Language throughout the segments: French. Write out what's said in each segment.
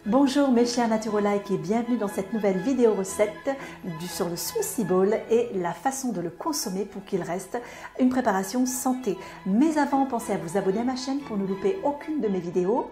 Bonjour mes chers Naturolike et bienvenue dans cette nouvelle vidéo recette sur le smoothie bowl et la façon de le consommer pour qu'il reste une préparation santé. Mais avant, pensez à vous abonner à ma chaîne pour ne louper aucune de mes vidéos.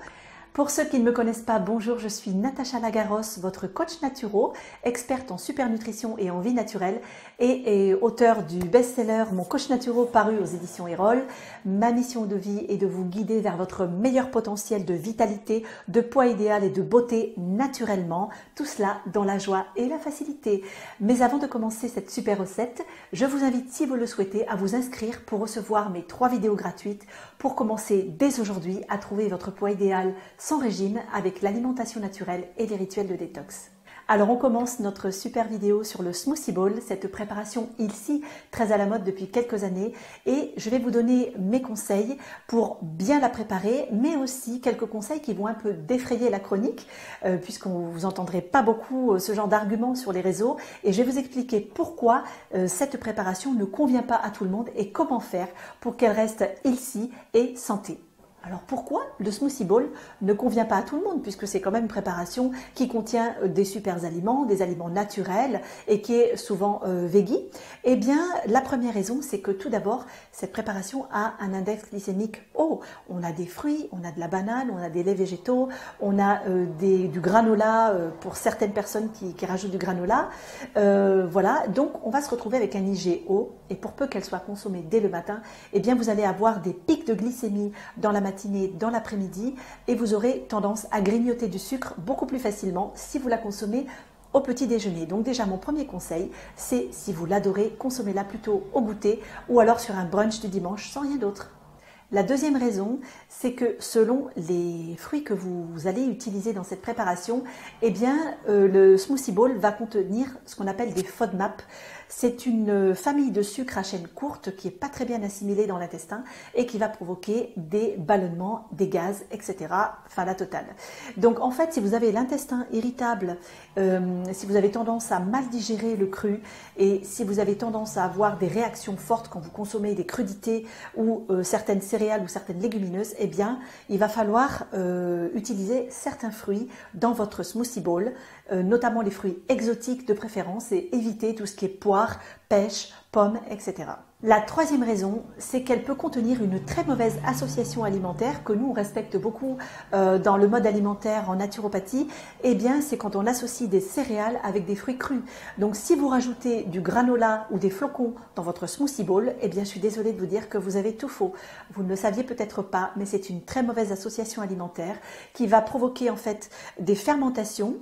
Pour ceux qui ne me connaissent pas, bonjour, je suis Natacha Lagarros, votre coach naturo, experte en super nutrition et en vie naturelle et auteur du best-seller Mon coach naturo paru aux éditions Erol. Ma mission de vie est de vous guider vers votre meilleur potentiel de vitalité, de poids idéal et de beauté naturellement, tout cela dans la joie et la facilité. Mais avant de commencer cette super recette, je vous invite, si vous le souhaitez, à vous inscrire pour recevoir mes 3 vidéos gratuites pour commencer dès aujourd'hui à trouver votre poids idéal sans régime avec l'alimentation naturelle et les rituels de détox. Alors on commence notre super vidéo sur le smoothie bowl, cette préparation ici très à la mode depuis quelques années, et je vais vous donner mes conseils pour bien la préparer, mais aussi quelques conseils qui vont un peu défrayer la chronique puisqu'on vous entendrez pas beaucoup ce genre d'arguments sur les réseaux, et je vais vous expliquer pourquoi cette préparation ne convient pas à tout le monde et comment faire pour qu'elle reste healthy et santé. Alors pourquoi le smoothie bowl ne convient pas à tout le monde, puisque c'est quand même une préparation qui contient des super aliments, des aliments naturels et qui est souvent veggie? Eh bien, la première raison, c'est que tout d'abord, cette préparation a un index glycémique haut. On a des fruits, on a de la banane, on a des laits végétaux, on a du granola pour certaines personnes qui rajoutent du granola. Voilà, donc on va se retrouver avec un IG haut, et pour peu qu'elle soit consommée dès le matin, eh bien vous allez avoir des pics de glycémie dans la matinée, dans l'après-midi, et vous aurez tendance à grignoter du sucre beaucoup plus facilement si vous la consommez au petit déjeuner. Donc déjà mon premier conseil, c'est, si vous l'adorez, consommez-la plutôt au goûter ou alors sur un brunch du dimanche sans rien d'autre. La deuxième raison, c'est que selon les fruits que vous allez utiliser dans cette préparation, eh bien, le smoothie bowl va contenir ce qu'on appelle des FODMAP. C'est une famille de sucres à chaîne courte qui n'est pas très bien assimilée dans l'intestin et qui va provoquer des ballonnements, des gaz, etc. Enfin, la totale. Donc, en fait, si vous avez l'intestin irritable, si vous avez tendance à mal digérer le cru et si vous avez tendance à avoir des réactions fortes quand vous consommez des crudités ou certaines céréales ou certaines légumineuses, eh bien, il va falloir utiliser certains fruits dans votre smoothie bowl, notamment les fruits exotiques de préférence, et éviter tout ce qui est poire, pêche, pommes, etc. La troisième raison, c'est qu'elle peut contenir une très mauvaise association alimentaire que nous on respecte beaucoup dans le mode alimentaire en naturopathie. Eh bien, c'est quand on associe des céréales avec des fruits crus. Donc, si vous rajoutez du granola ou des flocons dans votre smoothie bowl, eh bien, je suis désolée de vous dire que vous avez tout faux. Vous ne le saviez peut-être pas, mais c'est une très mauvaise association alimentaire qui va provoquer en fait des fermentations.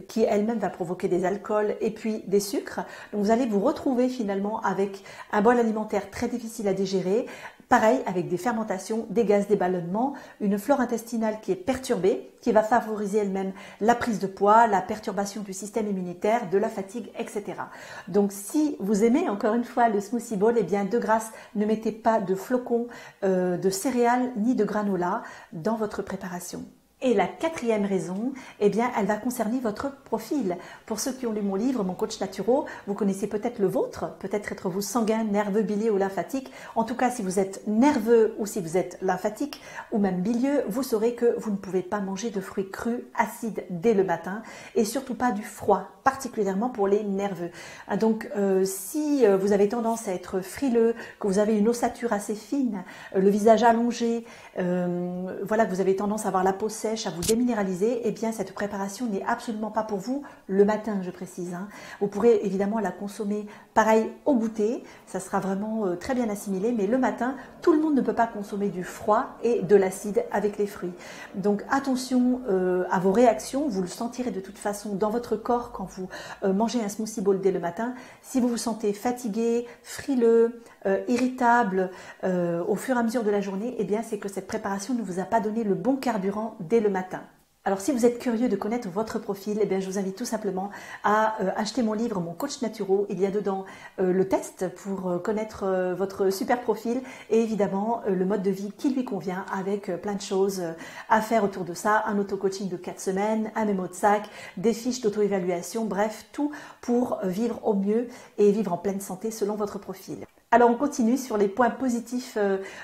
Qui elle-même va provoquer des alcools et puis des sucres. Donc vous allez vous retrouver finalement avec un bol alimentaire très difficile à digérer, pareil avec des fermentations, des gaz, des ballonnements, une flore intestinale qui est perturbée, qui va favoriser elle-même la prise de poids, la perturbation du système immunitaire, de la fatigue, etc. Donc si vous aimez encore une fois le smoothie bowl, eh bien de grâce ne mettez pas de flocons, de céréales ni de granola dans votre préparation. Et la quatrième raison, eh bien, elle va concerner votre profil. Pour ceux qui ont lu mon livre, Mon coach naturo, vous connaissez peut-être le vôtre, peut-être êtes-vous sanguin, nerveux, bilieux ou lymphatique. En tout cas, si vous êtes nerveux ou si vous êtes lymphatique ou même bilieux, vous saurez que vous ne pouvez pas manger de fruits crus, acides dès le matin et surtout pas du froid, particulièrement pour les nerveux. Donc, si vous avez tendance à être frileux, que vous avez une ossature assez fine, le visage allongé, voilà, que vous avez tendance à avoir la peau sèche, à vous déminéraliser, eh bien cette préparation n'est absolument pas pour vous le matin, je précise. Vous pourrez évidemment la consommer pareil au goûter, ça sera vraiment très bien assimilé, mais le matin, tout le monde ne peut pas consommer du froid et de l'acide avec les fruits. Donc attention à vos réactions, vous le sentirez de toute façon dans votre corps quand vous mangez un smoothie bowl dès le matin. Si vous vous sentez fatigué, frileux, irritable au fur et à mesure de la journée, eh bien c'est que cette préparation ne vous a pas donné le bon carburant dès le matin. Alors si vous êtes curieux de connaître votre profil, eh bien, je vous invite tout simplement à acheter mon livre Mon coach naturo. Il y a dedans le test pour connaître votre super profil et évidemment le mode de vie qui lui convient avec plein de choses à faire autour de ça. Un auto-coaching de 4 semaines, un mémo de sac, des fiches d'auto-évaluation, bref, tout pour vivre au mieux et vivre en pleine santé selon votre profil. Alors on continue sur les points positifs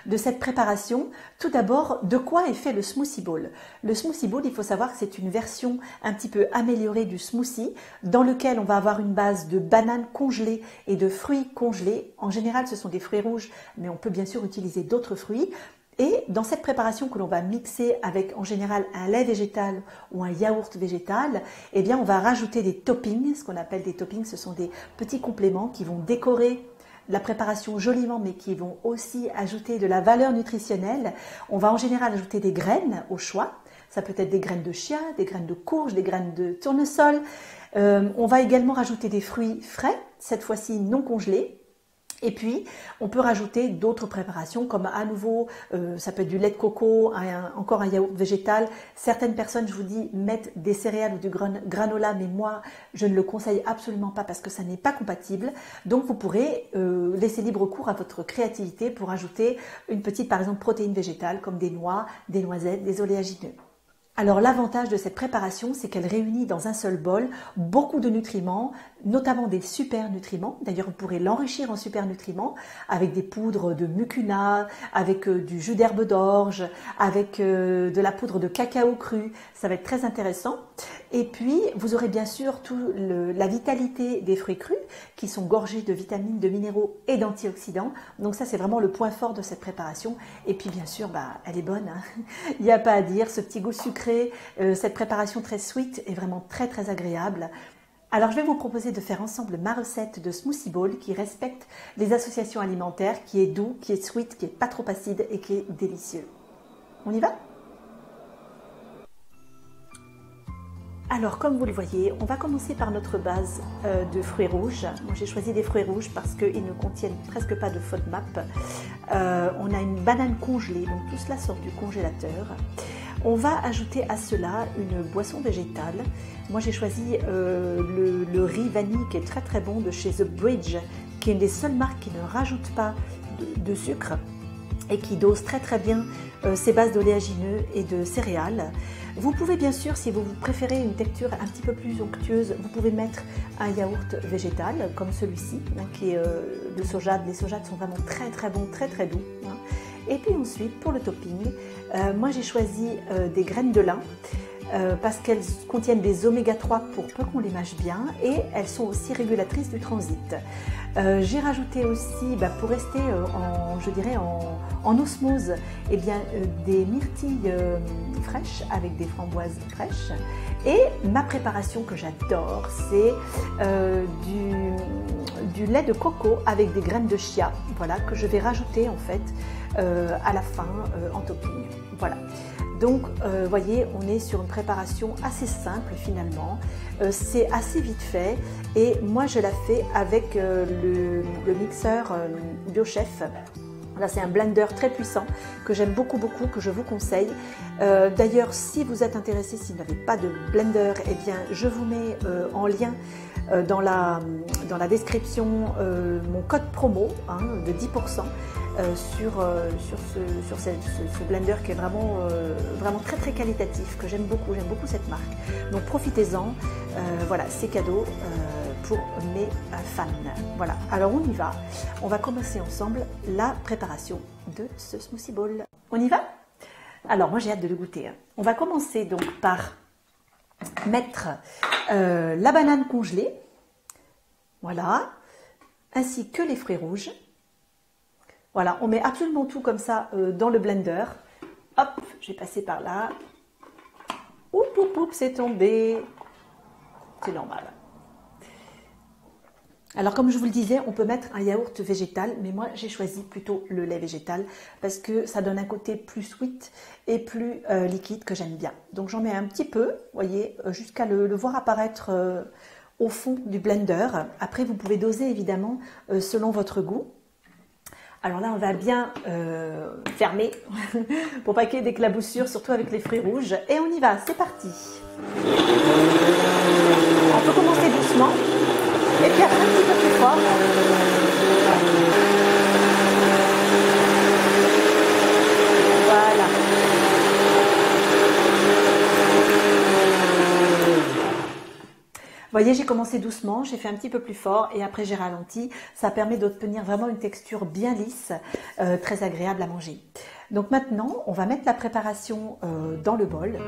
de cette préparation. Tout d'abord, de quoi est fait le smoothie bowl? Le smoothie bowl, il faut savoir que c'est une version un petit peu améliorée du smoothie dans lequel on va avoir une base de bananes congelées et de fruits congelés. En général, ce sont des fruits rouges, mais on peut bien sûr utiliser d'autres fruits. Et dans cette préparation que l'on va mixer avec en général un lait végétal ou un yaourt végétal, eh bien on va rajouter des toppings. Ce qu'on appelle des toppings, ce sont des petits compléments qui vont décorer la préparation joliment, mais qui vont aussi ajouter de la valeur nutritionnelle. On va en général ajouter des graines au choix. Ça peut être des graines de chia, des graines de courge, des graines de tournesol. On va également rajouter des fruits frais, cette fois-ci non congelés. Et puis, on peut rajouter d'autres préparations comme à nouveau, ça peut être du lait de coco, encore un yaourt végétal. Certaines personnes, je vous dis, mettent des céréales ou du granola, mais moi, je ne le conseille absolument pas parce que ça n'est pas compatible. Donc, vous pourrez laisser libre cours à votre créativité pour ajouter une petite, par exemple, protéine végétale comme des noix, des noisettes, des oléagineux. Alors l'avantage de cette préparation, c'est qu'elle réunit dans un seul bol beaucoup de nutriments, notamment des super nutriments. D'ailleurs, vous pourrez l'enrichir en super nutriments avec des poudres de mucuna, avec du jus d'herbe d'orge, avec de la poudre de cacao cru. Ça va être très intéressant. Et puis, vous aurez bien sûr la vitalité des fruits crus qui sont gorgés de vitamines, de minéraux et d'antioxydants. Donc ça, c'est vraiment le point fort de cette préparation. Et puis, bien sûr, elle est bonne, hein. Il n'y a pas à dire, ce petit goût sucré, cette préparation très sweet est vraiment très très agréable. Alors, je vais vous proposer de faire ensemble ma recette de smoothie bowl qui respecte les associations alimentaires, qui est doux, qui est sweet, qui est pas trop acide et qui est délicieux. On y va ? Alors, comme vous le voyez, on va commencer par notre base de fruits rouges. Moi, j'ai choisi des fruits rouges parce qu'ils ne contiennent presque pas de FODMAP. On a une banane congelée, donc tout cela sort du congélateur. On va ajouter à cela une boisson végétale. Moi, j'ai choisi le riz vanille qui est très très bon de chez The Bridge, qui est une des seules marques qui ne rajoute pas de sucre et qui dose très très bien ses bases d'oléagineux et de céréales. Vous pouvez bien sûr, si vous préférez une texture un petit peu plus onctueuse, vous pouvez mettre un yaourt végétal comme celui-ci, hein, qui est de soja. Les sojades sont vraiment très très bons, très très doux, hein. Et puis ensuite, pour le topping, moi j'ai choisi des graines de lin parce qu'elles contiennent des oméga 3 pour peu qu'on les mâche bien et elles sont aussi régulatrices du transit. J'ai rajouté aussi, pour rester je dirais en osmose, eh bien, des myrtilles fraîches avec des framboises fraîches. Et ma préparation que j'adore, c'est du lait de coco avec des graines de chia, voilà, que je vais rajouter en fait à la fin en topping. Voilà. Donc, voyez, on est sur une préparation assez simple finalement. C'est assez vite fait et moi je la fais avec le mixeur BioChef. Là, c'est un blender très puissant que j'aime beaucoup, que je vous conseille. D'ailleurs, si vous êtes intéressé, si vous n'avez pas de blender, eh bien, je vous mets en lien dans la description mon code promo de 10% sur ce blender qui est vraiment très très qualitatif, que j'aime beaucoup cette marque. Donc profitez-en, voilà, c'est cadeau pour mes fans. Voilà, alors on y va. On va commencer ensemble la préparation de ce smoothie bowl. On y va? Alors moi j'ai hâte de le goûter, hein. On va commencer donc par mettre la banane congelée, voilà, ainsi que les fruits rouges. Voilà, on met absolument tout comme ça dans le blender. Hop, je vais passer par là. Oup, c'est tombé. C'est normal. Alors comme je vous le disais, on peut mettre un yaourt végétal, mais moi j'ai choisi plutôt le lait végétal parce que ça donne un côté plus sweet et plus liquide que j'aime bien. Donc j'en mets un petit peu, vous voyez, jusqu'à le voir apparaître au fond du blender. Après vous pouvez doser évidemment selon votre goût. Alors là on va bien fermer pour pas qu'il y ait d'éclaboussures, surtout avec les fruits rouges. Et on y va, c'est parti. On peut commencer doucement. Et puis après un petit peu plus fort. Voilà. voyez, j'ai commencé doucement, j'ai fait un petit peu plus fort et après j'ai ralenti. Ça permet d'obtenir vraiment une texture bien lisse, très agréable à manger. Donc maintenant, on va mettre la préparation dans le bol.